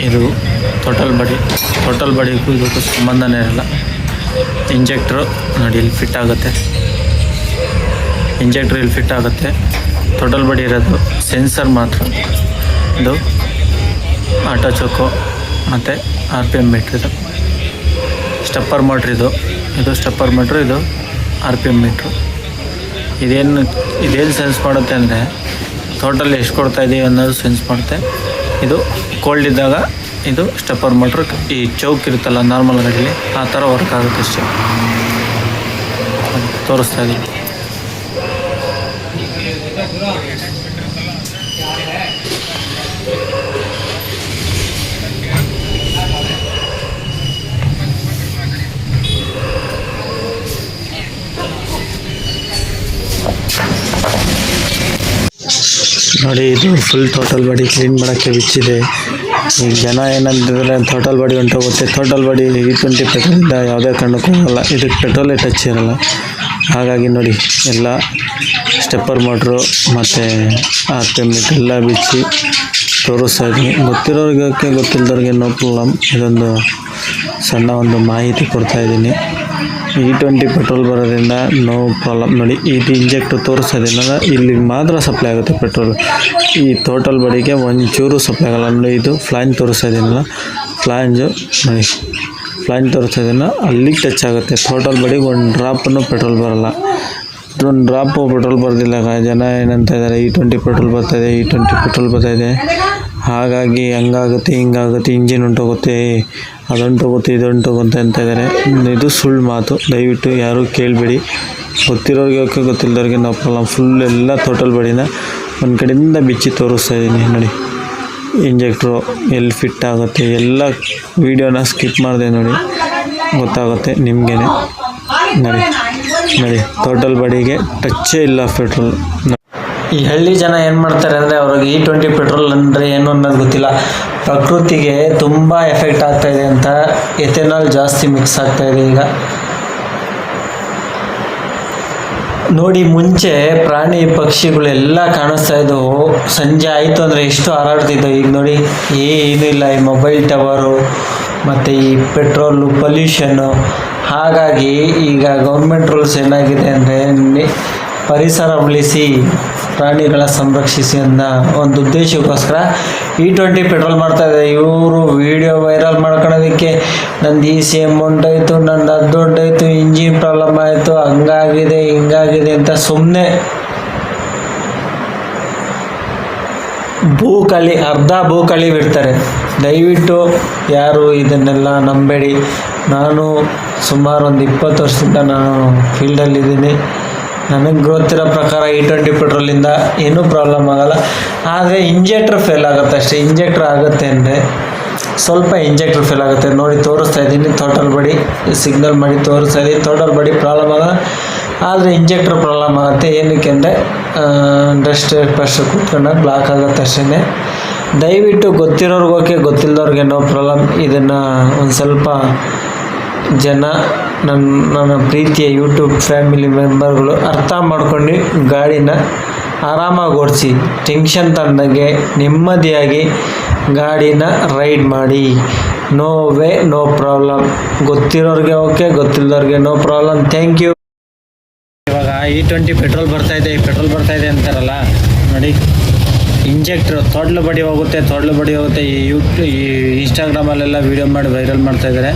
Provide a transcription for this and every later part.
ಇದು ಟೋಟಲ್ ಬಾಡಿಗೂ ಇದಕ್ಕೂ ಸಂಬಂಧನೇ ಇರಲ್ಲ. ಇಂಜೆಕ್ಟ್ರು ನೋಡಿ ಇಲ್ಲಿ ಫಿಟ್ ಆಗುತ್ತೆ, ಟೋಟಲ್ ಬಾಡಿ ಇರೋದು ಸೆನ್ಸರ್ ಮಾತ್ರ. ಇದು ಆಟೋ ಚೋಕೋ ಮತ್ತು RPM ಮೀಟ್ರ್. ಇದು ಸ್ಟೆಪ್ಪರ್ ಮೋಟ್ರ್, ಇದು ಸ್ಟೆಪ್ಪರ್ ಮೀಟ್ರು, ಇದು RPM ಮೀಟ್ರು. ಇದೇನು ಸೆನ್ಸ್ ಮಾಡುತ್ತೆ ಅಂದರೆ ಟೋಟಲ್ ಎಷ್ಟು ಕೊಡ್ತಾಯಿದ್ದೀವಿ ಅನ್ನೋದು ಸೆನ್ಸ್ ಮಾಡುತ್ತೆ. ಇದು ಕೋಲ್ಡ್ ಇದ್ದಾಗ ಇದು ಸ್ಟೆಪ್ಪರ್ ಮೋಟ್ರ್ ಈ ಚೌಕ್ ಇರುತ್ತಲ್ಲ ನಾರ್ಮಲ್ ಗಾಡೀಲಿ ಆ ಥರ ವರ್ಕ್ ಆಗುತ್ತೆ ಅಷ್ಟೇ. ತೋರಿಸ್ತಾ ಇದ್ದೀವಿ. ನೋಡಿ, ಇದು ಫುಲ್ ಟೋಟಲ್ ಬಾಡಿ ಕ್ಲೀನ್ ಮಾಡೋಕ್ಕೆ ಬಿಚ್ಚಿದೆ. ಈಗ ಜನ ಏನಂತಂದರೆ ಟೋಟಲ್ ಬಾಡಿ ಹೊಂಟೋಗುತ್ತೆ, ಟೋಟಲ್ ಬಾಡಿ E20 ಪೆಟ್ರೋಲಿಂದ ಯಾವುದೇ ಕಾರಣಕ್ಕೂ ಹೋಗಲ್ಲ, ಇದಕ್ಕೆ ಪೆಟ್ರೋಲೇ ಟಚ್ ಇರಲ್ಲ. ಹಾಗಾಗಿ ನೋಡಿ ಎಲ್ಲ ಸ್ಟೆಪ್ಪರ್ ಮೋಟ್ರು ಮತ್ತು RPM ಮೀಟ್ರ್ ಎಲ್ಲ ಬಿಚ್ಚಿ ತೋರಿಸ್ತಾ ಇದ್ದೀನಿ. ಗೊತ್ತಿರೋರಿಗೆ ಗೊತ್ತಿಲ್ಲದವ್ರಿಗೆ ನೋ ಪ್ರಾಬ್ಲಮ್. ಇದೊಂದು ಸಣ್ಣ ಒಂದು ಮಾಹಿತಿ ಕೊಡ್ತಾಯಿದ್ದೀನಿ. E20 ಪೆಟ್ರೋಲ್ ಬರೋದ್ರಿಂದ ನೋ ಪ್ರಾಬ್ಲಮ್. ನೋಡಿ, ಇದು ಇಂಜೆಕ್ಟ್ ತೋರಿಸ್ತಾ ಇದ್ದೀನಲ್ಲ, ಇಲ್ಲಿ ಮಾತ್ರ ಸಪ್ಲೈ ಆಗುತ್ತೆ ಪೆಟ್ರೋಲ್. ಈ ಟೋಟಲ್ ಬಾಡಿಗೆ ಒಂಚೂರು ಸಪ್ಲೈ ಆಗಲ್ಲ. ನೋಡಿ, ಇದು ಫ್ಲಾಂಜ್ ತೋರಿಸ್ತಾ ಇದ್ದೀನಲ್ಲ, ಫ್ಲಾಂಜು ನೋಡಿ, ಫ್ಲಾಂಜ್ ತೋರಿಸ್ತಾ ಇದ್ದೀನ ಅಲ್ಲಿಗೆ ಟಚ್ ಆಗುತ್ತೆ. ಟೋಟಲ್ ಬಾಡಿಗೆ ಒಂದು ಡ್ರಾಪನ್ನು ಪೆಟ್ರೋಲ್ ಬರೋಲ್ಲ. ಒಂದು ಡ್ರಾಪು ಪೆಟ್ರೋಲ್ ಬರೋದಿಲ್ಲ. ಜನ ಏನಂತ ಇದ್ದಾರೆ E20 ಪೆಟ್ರೋಲ್ ಬರ್ತಾಯಿದೆ, ಹಾಗಾಗಿ ಹಂಗಾಗುತ್ತೆ ಹಿಂಗಾಗುತ್ತೆ, ಇಂಜಿನ್ ಹೊಂಟೋಗುತ್ತೆ, ಅದೊಂಟೋಗುತ್ತೆ ಇದೊಂಟೋಗುತ್ತೆ ಅಂತ ಇದ್ದಾರೆ. ಇದು ಸುಳ್ಳು ಮಾತು. ದಯವಿಟ್ಟು ಯಾರೂ ಕೇಳಬೇಡಿ. ಗೊತ್ತಿರೋರಿಗೆ ಗೊತ್ತಿಲ್ಲದವ್ರಿಗೆ ನೋ ಪ್ರಾಬ್ಲಮ್. ಫುಲ್ ಎಲ್ಲ ಟೋಟಲ್ ಬಾಡಿನ ಒಂದು ಕಡೆಯಿಂದ ಬಿಚ್ಚಿ ತೋರಿಸ್ತಾ ಇದ್ದೀನಿ. ನೋಡಿ, ಇಂಜೆಕ್ಟ್ರು ಎಲ್ಲಿ ಫಿಟ್ ಆಗುತ್ತೆ ಎಲ್ಲ ವೀಡಿಯೋನ ಸ್ಕಿಪ್ ಮಾಡಿದೆ ನೋಡಿ, ಗೊತ್ತಾಗುತ್ತೆ ನಿಮಗೇ. ನೋಡಿ ಟೋಟಲ್ ಬಾಡಿಗೆ ಟಚ್ಚೇ ಇಲ್ಲ ಪೆಟ್ರೋಲ್. ಈ ಹಳ್ಳಿ ಜನ ಏನು ಮಾಡ್ತಾರೆ ಅಂದರೆ ಅವ್ರಿಗೆ E20 ಪೆಟ್ರೋಲ್ ಅಂದರೆ ಏನು ಅನ್ನೋದು ಗೊತ್ತಿಲ್ಲ. ಪ್ರಕೃತಿಗೆ ತುಂಬ ಎಫೆಕ್ಟ್ ಆಗ್ತಾಯಿದೆ ಅಂತ ಎಥೆನಾಲ್ ಜಾಸ್ತಿ ಮಿಕ್ಸ್ ಆಗ್ತಾಯಿದೆ. ಈಗ ನೋಡಿ, ಮುಂಚೆ ಪ್ರಾಣಿ ಪಕ್ಷಿಗಳೆಲ್ಲ ಕಾಣಿಸ್ತಾ ಇದ್ದವು. ಸಂಜೆ ಆಯಿತು ಅಂದರೆ ಎಷ್ಟು ಹಾರಾಡ್ತಿದ್ದವು. ಈಗ ನೋಡಿ ಏನೂ ಇಲ್ಲ. ಈ ಮೊಬೈಲ್ ಟವರು ಮತ್ತು ಈ ಪೆಟ್ರೋಲು ಪೊಲ್ಯೂಷನ್ನು. ಹಾಗಾಗಿ ಈಗ ಗೌರ್ಮೆಂಟ್ ರೂಲ್ಸ್ ಏನಾಗಿದೆ ಅಂದರೆ ಪರಿಸರ ಉಳಿಸಿ ಪ್ರಾಣಿಗಳ ಸಂರಕ್ಷಿಸಿ ಅನ್ನೋ ಒಂದು ಉದ್ದೇಶಕ್ಕೋಸ್ಕರ E20 ಪೆಟ್ರೋಲ್ ಮಾಡ್ತಾಯಿದೆ. ಇವರು ವಿಡಿಯೋ ವೈರಲ್ ಮಾಡ್ಕೊಳ್ಳೋದಕ್ಕೆ ನಂದು ECM ಹೊಂಟೋಯ್ತು, ನಂದು ಅದು ಹೊಂಟೋಯ್ತು, ಇಂಜಿನ್ ಪ್ರಾಬ್ಲಮ್ ಆಯಿತು, ಹಂಗಾಗಿದೆ ಹಿಂಗಾಗಿದೆ ಅಂತ ಸುಮ್ಮನೆ ಅರ್ಧ ಭೂಕಳಿ ಬಿಡ್ತಾರೆ. ದಯವಿಟ್ಟು ಯಾರು ಇದನ್ನೆಲ್ಲ ನಂಬೇಡಿ. ನಾನು ಸುಮಾರು ಒಂದು 20 ವರ್ಷದಿಂದ ನಾನು ಫೀಲ್ಡಲ್ಲಿದ್ದೀನಿ. ನನಗೆ ಗೊತ್ತಿರೋ ಪ್ರಕಾರ E20 ಪೆಟ್ರೋಲಿಂದ ಏನೂ ಪ್ರಾಬ್ಲಮ್ ಆಗೋಲ್ಲ. ಆದರೆ ಇಂಜೆಕ್ಟ್ರ್ ಫೇಲ್ ಆಗುತ್ತೆ ಅಷ್ಟೇ. ಇಂಜೆಕ್ಟ್ರ್ ಆಗುತ್ತೆ ಅಂದರೆ ಸ್ವಲ್ಪ ಇಂಜೆಕ್ಟ್ರ್ ಫೇಲ್ ಆಗುತ್ತೆ. ನೋಡಿ, ತೋರಿಸ್ತಾ ಇದ್ದೀನಿ ಟೋಟಲ್ ಬಾಡಿ, ಸಿಗ್ನಲ್ ಮಾಡಿ ತೋರಿಸ್ತಾ ಇದ್ದೀನಿ. ಟೋಟಲ್ ಬಾಡಿ ಪ್ರಾಬ್ಲಮ್ ಆಗೋಲ್ಲ, ಆದರೆ ಇಂಜೆಕ್ಟ್ರ್ ಪ್ರಾಬ್ಲಮ್ ಆಗುತ್ತೆ. ಏನಕ್ಕೆ ಅಂದರೆ ಡಸ್ಟ್ ಫಸ್ಟ್ ಕೂತ್ಕೊಂಡಾಗ ಬ್ಲಾಕ್ ಆಗುತ್ತೆ ಅಷ್ಟೇ. ದಯವಿಟ್ಟು ಗೊತ್ತಿರೋರ್ಗೋಕೆ ಗೊತ್ತಿಲ್ಲದವ್ರಿಗೆ ನೋ ಪ್ರಾಬ್ಲಮ್. ಇದನ್ನು ಒಂದು ಸ್ವಲ್ಪ ಜನ ನನ್ನ ಪ್ರೀತಿಯ ಯೂಟ್ಯೂಬ್ ಫ್ಯಾಮಿಲಿ ಮೆಂಬರ್ಗಳು ಅರ್ಥ ಮಾಡ್ಕೊಂಡು ಗಾಡಿನ ಆರಾಮಾಗಿ ಓಡಿಸಿ, ಟೆನ್ಷನ್ ತಂದಂಗೆ ನೆಮ್ಮದಿಯಾಗಿ ಗಾಡಿನ ರೈಡ್ ಮಾಡಿ. No way no problem. ಗೊತ್ತಿರೋರಿಗೆ ಓಕೆ, ಗೊತ್ತಿಲ್ಲದವ್ರಿಗೆ ನೋ ಪ್ರಾಬ್ಲಮ್. Thank you. ಇವಾಗ E20 ಪೆಟ್ರೋಲ್ ಬರ್ತಾಯಿದೆ ಅಂತಾರಲ್ಲ, ನೋಡಿ ಇಂಜೆಕ್ಟ್ರು ತೊಡ್ಲು ಬಡಿ ಹೋಗುತ್ತೆ. ಈ ಇನ್ಸ್ಟಾಗ್ರಾಮಲ್ಲೆಲ್ಲ ವೀಡಿಯೋ ಮಾಡಿ ವೈರಲ್ ಮಾಡ್ತಾಯಿದ್ದಾರೆ.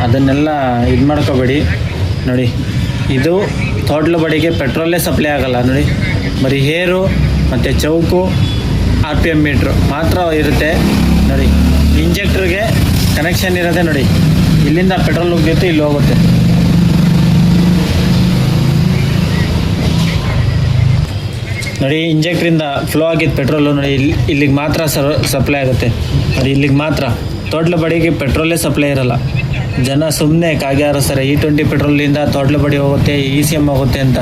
ಅದನ್ನೆಲ್ಲ ಇದು ಮಾಡ್ಕೋಬೇಡಿ. ನೋಡಿ, ಇದು ತೊಡ್ಲು ಬಡಿಗೆ ಪೆಟ್ರೋಲೇ ಸಪ್ಲೈ ಆಗೋಲ್ಲ. ನೋಡಿ, ಬರೀ ಹೇರು ಮತ್ತು ಚೌಕು RPM ಮೀಟ್ರು ಮಾತ್ರ ಇರುತ್ತೆ. ನೋಡಿ, ಇಂಜೆಕ್ಟ್ರಿಗೆ ಕನೆಕ್ಷನ್ ಇರೋದೆ. ನೋಡಿ, ಇಲ್ಲಿಂದ ಪೆಟ್ರೋಲ್ ಹೋಗುತ್ತೆ, ಇಲ್ಲಿ ಹೋಗುತ್ತೆ. ನೋಡಿ, ಇಂಜೆಕ್ಟ್ರಿಂದ ಫ್ಲೋ ಆಗಿದ್ದು ಪೆಟ್ರೋಲು ನೋಡಿ ಇಲ್ಲಿಗೆ ಮಾತ್ರ ಸಪ್ಲೈ ಆಗುತ್ತೆ. ನೋಡಿ, ಇಲ್ಲಿಗೆ ಮಾತ್ರ. ತೊಡ್ಲು ಬಡಿಗೆ ಪೆಟ್ರೋಲೇ ಸಪ್ಲೈ ಇರೋಲ್ಲ. ಜನ ಸುಮ್ಮನೆ ಕಾಗೆ ಹಾರಿಸ್ತಾರೆ. E20 ಪೆಟ್ರೋಲಿಂದ ತೊಡ್ಲು ಬಡಿ ಹೋಗುತ್ತೆ, ECM ಹೋಗುತ್ತೆ ಅಂತ.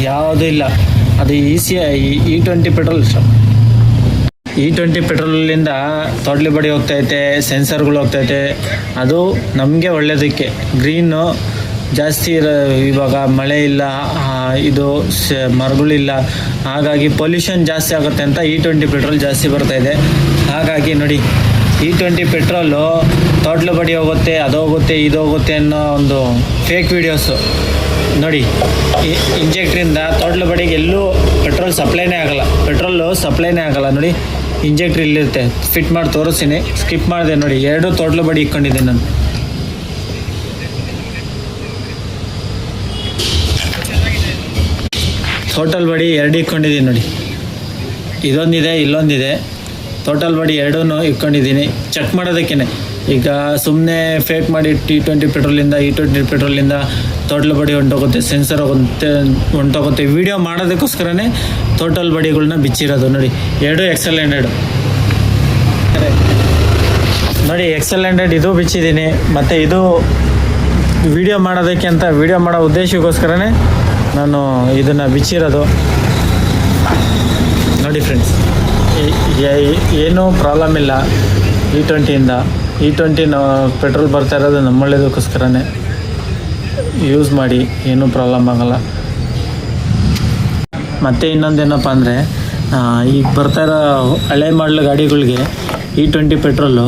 ಯಾವುದೂ ಇಲ್ಲ. ಅದು E20 ಪೆಟ್ರೋಲ್ E20 ಪೆಟ್ರೋಲಿಂದ ತೊಡ್ಲು ಬಡಿ ಹೋಗ್ತೈತೆ, ಸೆನ್ಸರ್ಗಳು ಹೋಗ್ತೈತೆ. ಅದು ನಮಗೆ ಒಳ್ಳೆಯದಕ್ಕೆ. ಗ್ರೀನು ಜಾಸ್ತಿ ಇವಾಗ ಮಳೆ ಇಲ್ಲ, ಇದು ಮರಗಳಿಲ್ಲ, ಹಾಗಾಗಿ ಪೊಲ್ಯೂಷನ್ ಜಾಸ್ತಿ ಆಗುತ್ತೆ ಅಂತ E20 ಪೆಟ್ರೋಲ್ ಜಾಸ್ತಿ ಬರ್ತಾಯಿದೆ. ಹಾಗಾಗಿ ನೋಡಿ, E20 ಪೆಟ್ರೋಲು ತೋಟ್ಲು ಬಡಿ ಹೋಗುತ್ತೆ, ಅದು ಹೋಗುತ್ತೆ, ಇದು ಹೋಗುತ್ತೆ ಅನ್ನೋ ಒಂದು ಫೇಕ್ ವೀಡಿಯೋಸು ನೋಡಿ. ಇಂಜೆಕ್ಟ್ರಿಂದ ತೋಟ್ಲು ಬಡಿಗೆ ಎಲ್ಲೂ ಪೆಟ್ರೋಲ್ ಸಪ್ಲೈನೇ ಆಗಲ್ಲ ನೋಡಿ. ಇಂಜೆಕ್ಟ್ರ್ ಇಲ್ಲಿರುತ್ತೆ, ಫಿಟ್ ಮಾಡಿ ತೋರಿಸ್ತೀನಿ, ಸ್ಕಿಪ್ ಮಾಡಿದೆ ನೋಡಿ. 2 ತೋಟ್ಲು ಬಡಿ ಇಟ್ಕೊಂಡಿದ್ದೀನಿ ನಾನು. ಟೋಟಲ್ ಬಡಿ 2 ಇಟ್ಕೊಂಡಿದ್ದೀನಿ ನೋಡಿ. ಇದೊಂದಿದೆ, ಇಲ್ಲೊಂದಿದೆ. ಟೋಟಲ್ ಬಡಿ 2 ಇಟ್ಕೊಂಡಿದ್ದೀನಿ ಚೆಕ್ ಮಾಡೋದಕ್ಕೇ. ಈಗ ಸುಮ್ಮನೆ ಫೇಕ್ ಮಾಡಿ T20 ಪೆಟ್ರೋಲಿಂದ E20 ಪೆಟ್ರೋಲಿಂದ ಟೋಟಲ್ ಬಡಿ ಹೊಂಟೋಗುತ್ತೆ, ಸೆನ್ಸರ್ ಹೊಂಟೋಗುತ್ತೆ. ವೀಡಿಯೋ ಮಾಡೋದಕ್ಕೋಸ್ಕರನೇ ಟೋಟಲ್ ಬಡಿಗಳನ್ನ ಬಿಚ್ಚಿರೋದು ನೋಡಿ. 2 XL100 ನೋಡಿ. XL100 ಇದು ಬಿಚ್ಚಿದ್ದೀನಿ. ಮತ್ತು ಇದು ವೀಡಿಯೋ ಮಾಡೋದಕ್ಕೆ ಅಂತ, ವೀಡಿಯೋ ಮಾಡೋ ಉದ್ದೇಶಕ್ಕೋಸ್ಕರನೇ ನಾನು ಇದನ್ನು ಬಿಚ್ಚಿರೋದು ನೋಡಿ ಫ್ರೆಂಡ್ಸ್. ಏನೂ ಪ್ರಾಬ್ಲಮ್ ಇಲ್ಲ E20ಇಂದ. E20 ಪೆಟ್ರೋಲ್ ಬರ್ತಾ ಇರೋದು ನಮ್ಮೊಳ್ಳೇದಕ್ಕೋಸ್ಕರನೇ. ಯೂಸ್ ಮಾಡಿ, ಏನೂ ಪ್ರಾಬ್ಲಮ್ ಆಗೋಲ್ಲ. ಮತ್ತು ಇನ್ನೊಂದೇನಪ್ಪ ಅಂದರೆ, ಈಗ ಬರ್ತಾ ಇರೋ ಹಳೆ ಮಾಡಲು ಗಾಡಿಗಳಿಗೆ E20 ಪೆಟ್ರೋಲು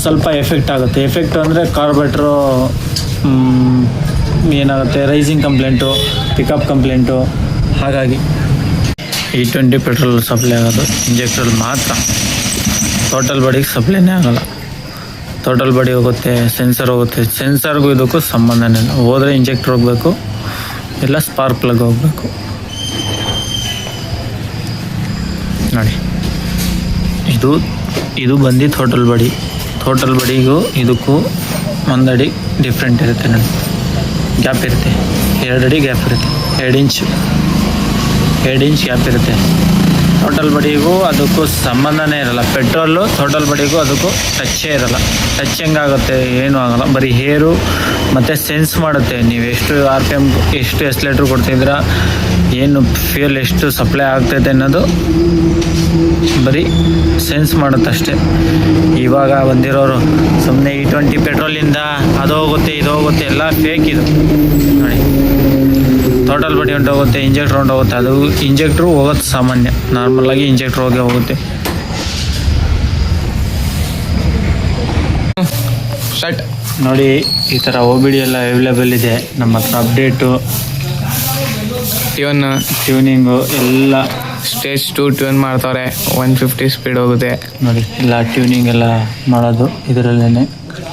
ಸ್ವಲ್ಪ ಎಫೆಕ್ಟ್ ಆಗುತ್ತೆ. ಎಫೆಕ್ಟು ಅಂದರೆ ಕಾರ್ಬೋರೇಟ್ರು ಏನಾಗುತ್ತೆ, ರೈಸಿಂಗ್ ಕಂಪ್ಲೇಂಟು, ಪಿಕಪ್ ಕಂಪ್ಲೇಂಟು. ಹಾಗಾಗಿ E20 ಪೆಟ್ರೋಲ್ ಸಪ್ಲೈ ಆಗೋದು ಇಂಜೆಕ್ಟ್ರಲ್ಲಿ ಮಾತ್ರ. ಟೋಟಲ್ ಬಾಡಿಗೆ ಸಪ್ಲೈನೇ ಆಗೋಲ್ಲ. ಟೋಟಲ್ ಬಾಡಿ ಹೋಗುತ್ತೆ, ಸೆನ್ಸರ್ ಹೋಗುತ್ತೆ. ಸೆನ್ಸರ್ಗೂ ಇದಕ್ಕೂ ಸಂಬಂಧನೇ ಇಲ್ಲ. ಹೋದರೆ ಇಂಜೆಕ್ಟ್ರ್ ಹೋಗಬೇಕು, ಇಲ್ಲ ಸ್ಪಾರ್ಕ್ ಪ್ಲಗ್ ಹೋಗಬೇಕು ನೋಡಿ. ಇದು ಬಂದು ಟೋಟಲ್ ಬಾಡಿ. ಟೋಟಲ್ ಬಾಡಿಗೂ ಇದಕ್ಕೂ 1 ಅಡಿ ಡಿಫ್ರೆಂಟ್ ಇರುತ್ತೆ ನೋಡಿ. ಗ್ಯಾಪ್ ಇರುತ್ತೆ, 2 ಅಡಿ ಗ್ಯಾಪ್ ಇರುತ್ತೆ, 2 ಇಂಚ್ ಗ್ಯಾಪ್ ಇರುತ್ತೆ. ಟೋಟಲ್ ಬಡಿಗೂ ಅದಕ್ಕೂ ಸಂಬಂಧನೇ ಇರಲ್ಲ. ಪೆಟ್ರೋಲು ಟೋಟಲ್ ಬಡಿಗೂ ಅದಕ್ಕೂ ಟಚ್ಚೇ ಇರಲ್ಲ. ಟಚ್ ಹೆಂಗಾಗುತ್ತೆ, ಏನೂ ಆಗೋಲ್ಲ. ಬರೀ ಹೇರು ಮತ್ತು ಸೆನ್ಸ್ ಮಾಡುತ್ತೆ. ನೀವು ಎಷ್ಟು RPM, ಎಷ್ಟು ಎಕ್ಸಲೇಟ್ರ್ ಕೊಡ್ತಿದ್ದೀರಾ, ಏನು ಫ್ಯೂಯಲ್ ಎಷ್ಟು ಸಪ್ಲೈ ಆಗ್ತೈತೆ ಅನ್ನೋದು ಬರೀ ಸೆನ್ಸ್ ಮಾಡುತ್ತಷ್ಟೇ. ಇವಾಗ ಬಂದಿರೋರು ಸುಮ್ಮನೆ E20 ಪೆಟ್ರೋಲಿಂದ ಅದು ಹೋಗುತ್ತೆ, ಇದು ಹೋಗುತ್ತೆ, ಎಲ್ಲ ಫೇಕ್ ಇದು ನೋಡಿ. ಟೋಟಲ್ ಬಡಿ ಹೊಂಟೋಗುತ್ತೆ, ಇಂಜೆಕ್ಟ್ರ್ ಹೊಂಟೋಗುತ್ತೆ. ಅದು ಇಂಜೆಕ್ಟ್ರು ಹೋಗೋದು ಸಾಮಾನ್ಯ, ನಾರ್ಮಲಾಗಿ ಇಂಜೆಕ್ಟ್ರ್ ಹೋಗುತ್ತೆ. ಸ್ಟಾರ್ಟ್ ನೋಡಿ. ಈ ಥರ OBD ಎಲ್ಲ ಅವೈಲೇಬಲ್ ಇದೆ ನಮ್ಮ ಹತ್ರ. ಅಪ್ಡೇಟು, ಟ್ಯೂನಿಂಗು ಎಲ್ಲ ಸ್ಟೇಜ್ 2 ಟ್ಯೂನ್ ಮಾಡ್ತಾರೆ. 150 ಸ್ಪೀಡ್ ಹೋಗುತ್ತೆ ನೋಡಿ. ಎಲ್ಲ ಟ್ಯೂನಿಂಗ್ ಎಲ್ಲ ಮಾಡೋದು ಇದರಲ್ಲೇ.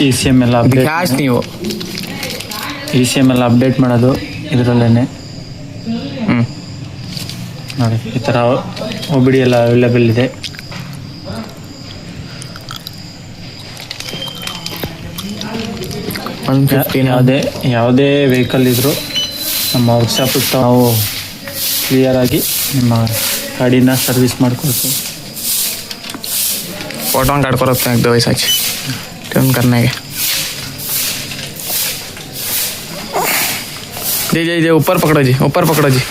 ECM ಎಲ್ಲ ಕ್ಯಾಶ್ ನೀವು ECM ಎಲ್ಲ ಅಪ್ಡೇಟ್ ಮಾಡೋದು ಇದರಲ್ಲೇ ನೋಡಿ. ಈ ಥರ OBD ಎಲ್ಲ ಅವೈಲೇಬಲ್ ಇದೆ. ಯಾವುದೇ ವೆಹಿಕಲ್ ಇದ್ದರೂ ನಮ್ಮ ವರ್ಕ್ಶಾಪಿಗೆ ನಾವು ಕ್ಲಿಯರಾಗಿ ನಿಮ್ಮ ಗಾಡಿನ ಸರ್ವಿಸ್ ಮಾಡ್ಕೊಳ್ತೀವಿ. फोटो काट कर रखते हैं एक दो वैसा ट्यून करने के। जी जी जी ऊपर पकड़ो जी, ऊपर पकड़ो जी।